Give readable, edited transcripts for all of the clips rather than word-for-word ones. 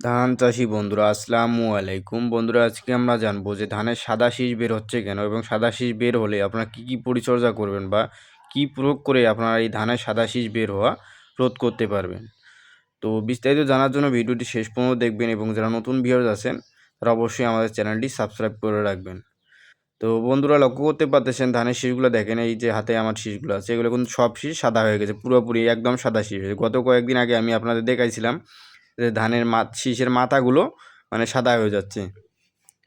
ধান চাষি বন্ধুরা আসসালামু আলাইকুম। বন্ধুরা, আজকে আমরা জানবো যে ধানের সাদা শীষ বের হচ্ছে কেন এবং সাদা শীষ বের হলে আপনারা কী পরিচর্যা করবেন বা কী প্রয়োগ করে আপনারা এই ধানের সাদা শীষ বের হওয়া রোধ করতে পারবেন। তো বিস্তারিত জানার জন্য ভিডিওটি শেষ পর্যন্ত দেখবেন এবং যারা নতুন ভিউয়ার্স আছেন তারা অবশ্যই আমাদের চ্যানেলটি সাবস্ক্রাইব করে রাখবেন। তো বন্ধুরা, লক্ষ্য করতে পারতেছেন ধানের শীষগুলো দেখেন, এই যে হাতে আমার শীষগুলো আছে এগুলো কিন্তু সব শীষ সাদা হয়ে গেছে, পুরোপুরি একদম সাদা শীষ হয়েছে। গত কয়েকদিন আগে আমি আপনাদের দেখাইছিলাম যে ধানের শীষের মাথাগুলো মানে সাদা হয়ে যাচ্ছে।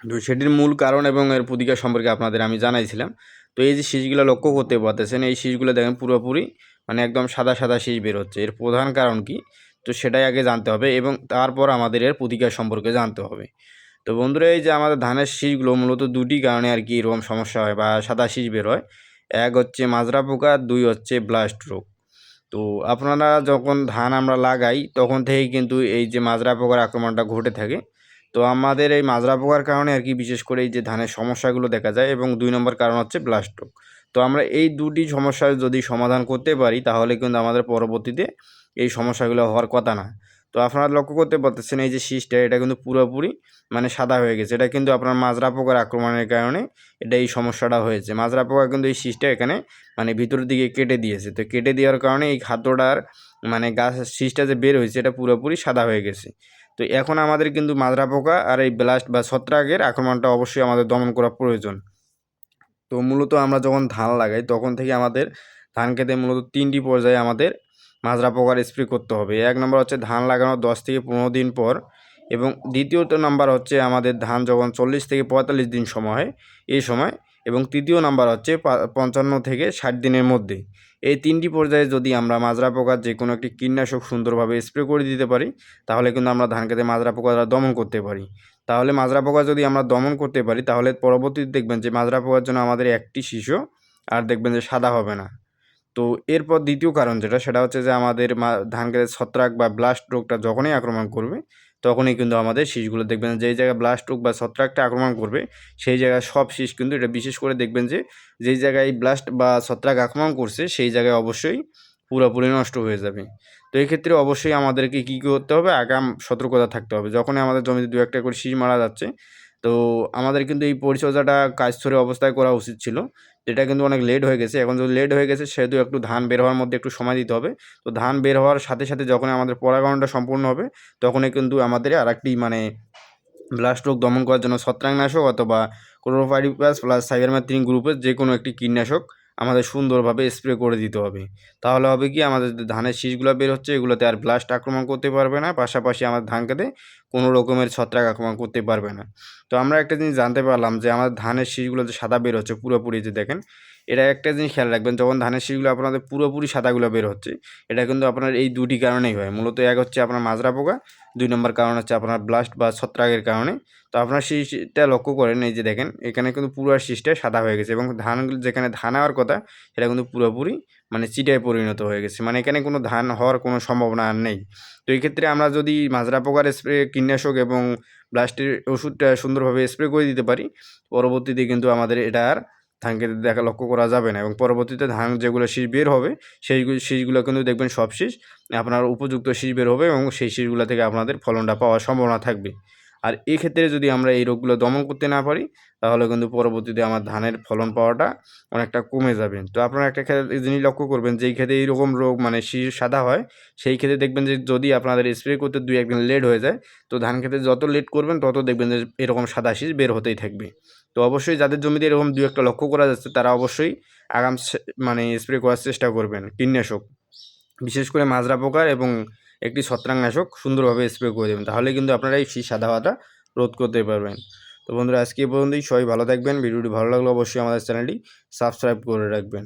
তো সেটির মূল কারণ এবং এর প্রতিকার সম্পর্কে আপনাদের আমি জানাইছিলাম। তো এই যে শীষগুলো লক্ষ্য করতে পারতেছেন, এই শীষগুলো দেখেন পুরোপুরি মানে একদম সাদা সাদা শীষ বের হচ্ছে। এর প্রধান কারণ কি? তো সেটাই আগে জানতে হবে এবং তারপর আমাদের এর প্রতিকার সম্পর্কে জানতে হবে। তো বন্ধুরা, এই যে আমাদের ধানের শীষগুলো মূলত দুটি কারণে আর কি এরকম সমস্যা হয় বা সাদা শীষ বের হয়। এক হচ্ছে মাজরা পোকা, দুই হচ্ছে ব্লাস্ট রোগ। তো আপনারা যখন ধান আমরা লাগাই তখন থেকেই কিন্তু এই যে মাজরা পোকার আক্রমণটা ঘটে থাকে। তো আমাদের এই মাজরা পোকার কারণে আর কি বিশেষ করে এই যে ধানের সমস্যাগুলো দেখা যায় এবং ২ নম্বর কারণ হচ্ছে ব্লাস্ট রোগ। তো আমরা এই দুটি সমস্যার যদি সমাধান করতে পারি তাহলে কিন্তু আমাদের পরবর্তীতে এই সমস্যাগুলো হওয়ার কথা না। তো আপনারা লক্ষ্য করতে পারতেছেন এই যে শীষটা এটা কিন্তু পুরোপুরি মানে সাদা হয়ে গেছে। এটা কিন্তু আপনার মাজরা পোকার আক্রমণের কারণে এটা এই সমস্যাটা হয়েছে। মাজরা পোকা কিন্তু এই শীষটা এখানে মানে ভিতরের দিকে কেটে দিয়েছে। তো কেটে দেওয়ার কারণে এই খাদ্যটার মানে গাছ শীষটা যে বের হয়েছে এটা পুরোপুরি সাদা হয়ে গেছে। তো এখন আমাদের কিন্তু মাজরা পোকা আর এই ব্লাস্ট বা ছত্রাকের আক্রমণটা অবশ্যই আমাদের দমন করা প্রয়োজন। তো মূলত আমরা যখন ধান লাগাই তখন থেকে আমাদের ধান খেতে মূলত ৩টি পর্যায়ে আমাদের মাজরা পোকার স্প্রে করতে হবে। ১ নম্বর হচ্ছে ধান লাগানোর ১০ থেকে ১৫ দিন পর এবং দ্বিতীয়ত নাম্বার হচ্ছে আমাদের ধান যখন ৪০ থেকে ৪৫ দিন সময় হয় এই সময়, এবং তৃতীয় নাম্বার হচ্ছে ৫৫ থেকে ৬০ দিনের মধ্যে। এই ৩টি পর্যায়ে যদি আমরা মাজরা পোকার যে কোনো একটি কীটনাশক সুন্দরভাবে স্প্রে করে দিতে পারি তাহলে কিন্তু আমরা ধান খেতে মাজরা পোকাটা দমন করতে পারি। তাহলে মাজরা পোকা যদি আমরা দমন করতে পারি তাহলে পরবর্তীতে দেখবেন যে মাজরা পোকার জন্য আমাদের একটি শীষও আর দেখবেন যে সাদা হবে না। তো এরপর দ্বিতীয় কারণ যেটা সেটা হচ্ছে যে আমাদের ধান খেতে ছত্রাক বা ব্লাস্ট রোগটা যখনই আক্রমণ করবে তখনই কিন্তু আমাদের শীষগুলো দেখবেন যেই জায়গায় ব্লাস্ট রোগ বা ছত্রাকটা আক্রমণ করবে সেই জায়গায় সব শীষ কিন্তু এটা বিশেষ করে দেখবেন যে যেই জায়গায় ব্লাস্ট বা ছত্রাক আক্রমণ করছে সেই জায়গায় অবশ্যই পুরোপুরি নষ্ট হয়ে যাবে। তো এই ক্ষেত্রে অবশ্যই আমাদেরকে কী করতে হবে, আগাম সতর্কতা থাকতে হবে। যখনই আমাদের জমিতে ২-১টা করে শীষ মারা যাচ্ছে তো আমাদের কিন্তু এই পরিচর্যাটা কাজ-ছড়ে অবস্থায় করা উচিত ছিল। যেটা কিন্তু অনেক লেট হয়ে গেছে। এখন যদি লেট হয়ে গেছে সেহেতু একটু ধান বের হওয়ার মধ্যে একটু সময় দিতে হবে। তো ধান বের হওয়ার সাথে, সাথে যখনই আমাদের পরাগণটা সম্পূর্ণ হবে তখনই কিন্তু আমাদের আরেকটি মানে ব্লাস্ট রোগ দমন করার জন্য ছত্রাকনাশক অথবা ক্লোরোপাইরিপাস প্লাস সাইবারমেথ্রিন গ্রুপের যে কোনো একটি কীটনাশক আমাদের সুন্দরভাবে স্প্রে করে দিতে হবে। তাহলে হবে কি, আমাদের যে ধানের শীষগুলো বের হচ্ছে এগুলোতে আর ব্লাস্ট আক্রমণ করতে পারবে না, পাশাপাশি আমাদের ধান খেতে কোনো রকমের ছত্রাক আক্রমণ করতে পারবে না। তো আমরা একটা জিনিস জানতে পারলাম যে আমাদের ধানের শীষগুলো যে সাদা বের হচ্ছে পুরোপুরি, যে দেখেন এটা একটা জিনিস খেয়াল রাখবেন, যখন ধানের শীষগুলো আপনাদের পুরোপুরি সাদাগুলো বের হচ্ছে এটা কিন্তু আপনার এই দুটি কারণেই হয়। মূলত এক হচ্ছে আপনার মাজরা পোকা, ২ নম্বর কারণ হচ্ছে আপনার ব্লাস্ট বা ছত্রাকের কারণে। তো আপনার শীষটা লক্ষ্য করেন, এই যে দেখেন এখানে কিন্তু পুরো শীষটা সাদা হয়ে গেছে এবং ধানগুলো যেখানে ধান হওয়ার কথা সেটা কিন্তু পুরোপুরি মানে চিটায় পরিণত হয়ে গেছে। মানে এখানে কোনো ধান হওয়ার কোনো সম্ভাবনা আর নেই। তো এই ক্ষেত্রে আমরা যদি মাজরা পোকার স্প্রে কীটনাশক এবং ব্লাস্টের ওষুধটা সুন্দরভাবে স্প্রে করে দিতে পারি পরবর্তীতে কিন্তু আমাদের এটা আর ধান খেতে লক্ষ্য করা যাবে না এবং পরবর্তীতে ধান যেগুলো শীষ বের হবে সেই শীষগুলো কিন্তু দেখবেন সব শীষ আপনার উপযুক্ত শীষ বের হবে এবং সেই শীষগুলো থেকে আপনাদের ফলনটা পাওয়ার সম্ভাবনা থাকবে। আর এক্ষেত্রে যদি আমরা এই রোগগুলো দমন করতে না পারি তাহলে কিন্তু পরবর্তীতে আমার ধানের ফলন পাওয়াটা অনেকটা কমে যাবে। তো আপনারা একটা জিনিস লক্ষ্য করবেন, যেই ক্ষেত্রে এইরকম রোগ মানে শীষ সাদা হয় সেই ক্ষেত্রে দেখবেন যে যদি আপনাদের স্প্রে করতে ২-১ দিন লেট হয়ে যায় তো ধান খেতে যত লেট করবেন তত দেখবেন যে এরকম সাদা শীষ বের হতেই থাকবে। তো অবশ্যই যাদের জমিতে এরকম ২-১টা লক্ষ্য করা যাচ্ছে তারা অবশ্যই আগাম মানে স্প্রে করার চেষ্টা করবেন কীটনাশক। বিশেষ করে মাজরা পোকার এবং একটি ছত্রাকনাশক সুন্দরভাবে স্প্রে করে দেবেন। তাহলে কিন্তু আপনারা এই শীষ সাদা হওয়াটা রোধ করতে পারবেন। তো বন্ধুরা, আজকে এই পর্যন্তই। সবাই ভালো থাকবেন। ভিডিওটি ভালো লাগলে অবশ্যই আমাদের চ্যানেলটি সাবস্ক্রাইব করে রাখবেন।